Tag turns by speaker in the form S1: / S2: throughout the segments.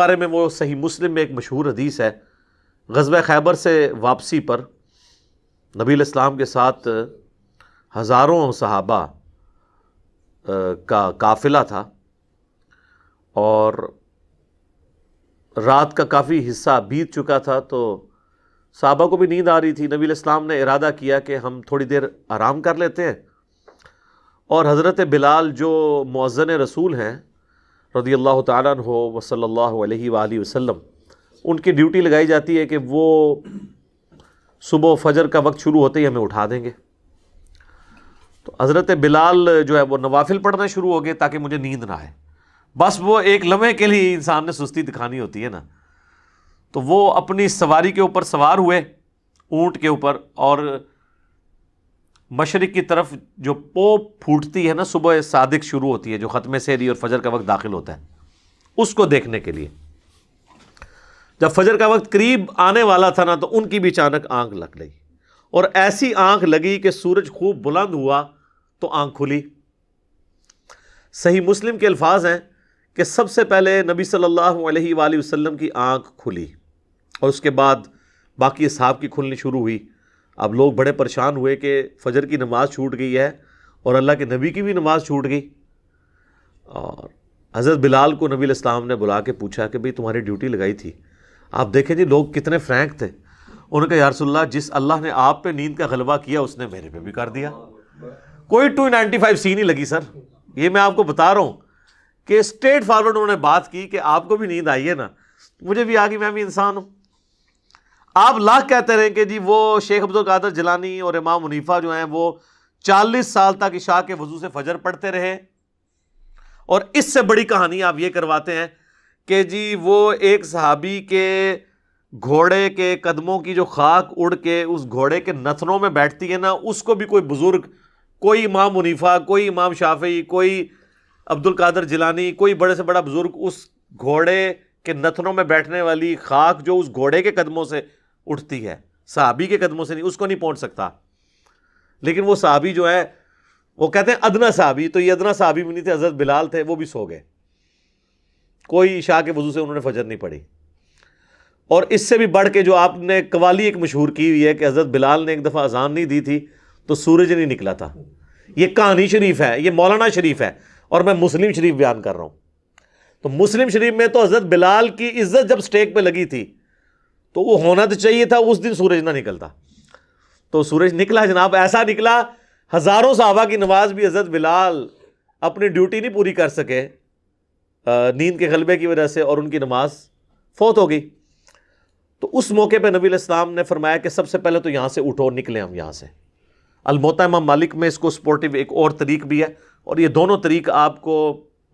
S1: بارے میں وہ صحیح مسلم میں ایک مشہور حدیث ہے، غزوہ خیبر سے واپسی پر نبی علیہ السلام کے ساتھ ہزاروں صحابہ کا قافلہ تھا، اور رات کا کافی حصہ بیت چکا تھا، تو صحابہ کو بھی نیند آ رہی تھی۔ نبی علیہ السلام نے ارادہ کیا کہ ہم تھوڑی دیر آرام کر لیتے ہیں، اور حضرت بلال جو مؤذن رسول ہیں رضی اللہ تعالیٰ عنہ و صلی اللہ علیہ وآلہ وسلم، ان کی ڈیوٹی لگائی جاتی ہے کہ وہ صبح فجر کا وقت شروع ہوتے ہی ہمیں اٹھا دیں گے۔ تو حضرت بلال جو ہے وہ نوافل پڑھنا شروع ہو گئے تاکہ مجھے نیند نہ آئے، بس وہ ایک لمحے کے لیے انسان نے سستی دکھانی ہوتی ہے نا، تو وہ اپنی سواری کے اوپر سوار ہوئے، اونٹ کے اوپر، اور مشرق کی طرف جو پوپ پھوٹتی ہے نا، صبح صادق شروع ہوتی ہے جو ختم سحری اور فجر کا وقت داخل ہوتا ہے، اس کو دیکھنے کے لیے جب فجر کا وقت قریب آنے والا تھا نا، تو ان کی بھی اچانک آنکھ لگ گئی، اور ایسی آنکھ لگی کہ سورج خوب بلند ہوا تو آنکھ کھلی۔ صحیح مسلم کے الفاظ ہیں کہ سب سے پہلے نبی صلی اللہ علیہ وآلہ وسلم کی آنکھ کھلی، اور اس کے بعد باقی اصحاب کی کھلنی شروع ہوئی۔ اب لوگ بڑے پریشان ہوئے کہ فجر کی نماز چھوٹ گئی ہے اور اللہ کے نبی کی بھی نماز چھوٹ گئی، اور حضرت بلال کو نبی علیہ السلام نے بلا کے پوچھا کہ بھئی تمہاری ڈیوٹی لگائی تھی۔ آپ دیکھیں جی لوگ کتنے فرینک تھے، انہوں نے کہا یا رسول اللہ، جس اللہ نے آپ پہ نیند کا غلبہ کیا اس نے میرے پہ بھی کر دیا۔ کوئی 295 سی نہیں لگی سر، یہ میں آپ کو بتا رہا ہوں کہ اسٹریٹ فارورڈ انہوں نے بات کی کہ آپ کو بھی نیند آئی ہے نا، مجھے بھی آ گئی، میں بھی انسان ہوں۔ آپ لاکھ کہتے رہیں کہ جی وہ شیخ عبد القادر جیلانی اور امام حنیفہ جو ہیں وہ 40 سال تک عشاء کے وضو سے فجر پڑھتے رہے، اور اس سے بڑی کہانی آپ یہ کرواتے ہیں کہ جی وہ ایک صحابی کے گھوڑے کے قدموں کی جو خاک اڑ کے اس گھوڑے کے نتنوں میں بیٹھتی ہے نا، اس کو بھی کوئی بزرگ، کوئی امام حنیفہ، کوئی امام شافعی، کوئی عبد القادر جیلانی، کوئی بڑے سے بڑا بزرگ اس گھوڑے کے نتنوں میں بیٹھنے والی خاک جو اس گھوڑے کے قدموں سے اٹھتی ہے، صحابی کے قدموں سے نہیں، اس کو نہیں پہنچ سکتا۔ لیکن وہ صحابی جو ہے وہ کہتے ہیں ادنا صحابی، تو یہ ادنا صحابی بھی نہیں تھے، حضرت بلال تھے، وہ بھی سو گئے، کوئی عشاء کے وضو سے انہوں نے فجر نہیں پڑھی۔ اور اس سے بھی بڑھ کے جو آپ نے قوالی ایک مشہور کی ہوئی ہے کہ حضرت بلال نے ایک دفعہ اذان نہیں دی تھی تو سورج نہیں نکلا تھا، یہ کہانی شریف ہے، یہ مولانا شریف ہے، اور میں مسلم شریف بیان کر رہا ہوں۔ تو مسلم شریف میں تو حضرت بلال کی عزت جب سٹیک پہ لگی تھی تو وہ ہونا تو چاہیے تھا اس دن سورج نہ نکلتا، تو سورج نکلا جناب، ایسا نکلا ہزاروں صحابہ کی نماز بھی حضرت بلال اپنی ڈیوٹی نہیں پوری کر سکے نیند کے غلبے کی وجہ سے، اور ان کی نماز فوت ہو گئی۔ تو اس موقع پہ نبی علیہ السلام نے فرمایا کہ سب سے پہلے تو یہاں سے اٹھو، نکلیں ہم یہاں سے۔ الموطا امام مالک میں اس کو سپورٹیو ایک اور طریق بھی ہے، اور یہ دونوں طریق آپ کو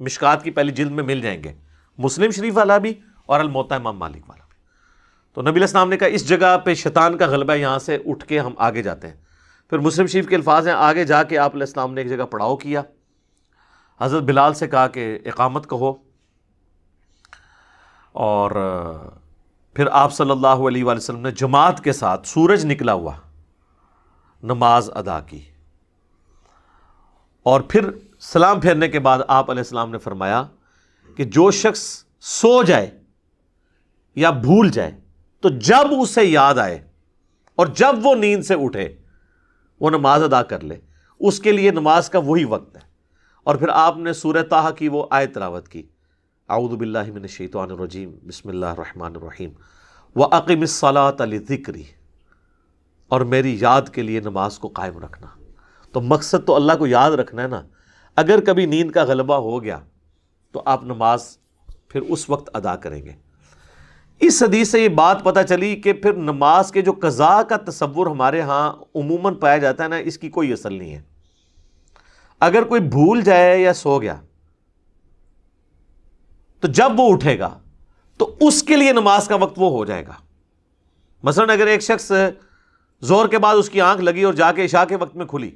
S1: مشکات کی پہلی جلد میں مل جائیں گے، مسلم شریف والا بھی اور الموطا امام مالک والا بھی۔ تو نبی علیہ السلام نے کہا اس جگہ پہ شیطان کا غلبہ ہے، یہاں سے اٹھ کے ہم آگے جاتے ہیں۔ پھر مسلم شریف کے الفاظ ہیں، آگے جا کے آپ علیہ السلام نے ایک جگہ پڑاؤ کیا، حضرت بلال سے کہا کہ اقامت کہو، اور پھر آپ صلی اللہ علیہ وآلہ وسلم نے جماعت کے ساتھ سورج نکلا ہوا نماز ادا کی، اور پھر سلام پھیرنے کے بعد آپ علیہ السلام نے فرمایا کہ جو شخص سو جائے یا بھول جائے تو جب اسے یاد آئے اور جب وہ نیند سے اٹھے وہ نماز ادا کر لے، اس کے لیے نماز کا وہی وقت ہے۔ اور پھر آپ نے سورہ طٰہٰ کی وہ آیت تلاوت کی، اعوذ باللہ من الشیطان الرجیم، بسم اللہ الرحمن الرحیم، وَأَقِمِ الصَّلَاةَ لِذِكْرِی، اور میری یاد کے لیے نماز کو قائم رکھنا۔ تو مقصد تو اللہ کو یاد رکھنا ہے نا، اگر کبھی نیند کا غلبہ ہو گیا تو آپ نماز پھر اس وقت ادا کریں گے۔ اس حدیث سے یہ بات پتہ چلی کہ پھر نماز کے جو قضاء کا تصور ہمارے ہاں عموماً پایا جاتا ہے نا، اس کی کوئی اصل نہیں ہے۔ اگر کوئی بھول جائے یا سو گیا تو جب وہ اٹھے گا تو اس کے لیے نماز کا وقت وہ ہو جائے گا۔ مثلا اگر ایک شخص ظہر کے بعد اس کی آنکھ لگی اور جا کے عشاء کے وقت میں کھلی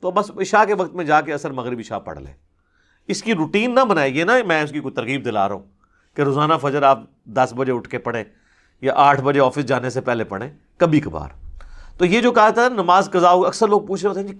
S1: تو بس عشاء کے وقت میں جا کے عصر مغرب عشاء پڑھ لے، اس کی روٹین نہ بنائے، یہ نہ میں اس کی کوئی ترغیب دلا رہا ہوں کہ روزانہ فجر آپ 10 بجے اٹھ کے پڑھیں یا 8 بجے آفس جانے سے پہلے پڑھیں، کبھی کبھار۔ تو یہ جو کہا تھا نماز قضا، اکثر لوگ پوچھ رہے ہوتے ہیں جی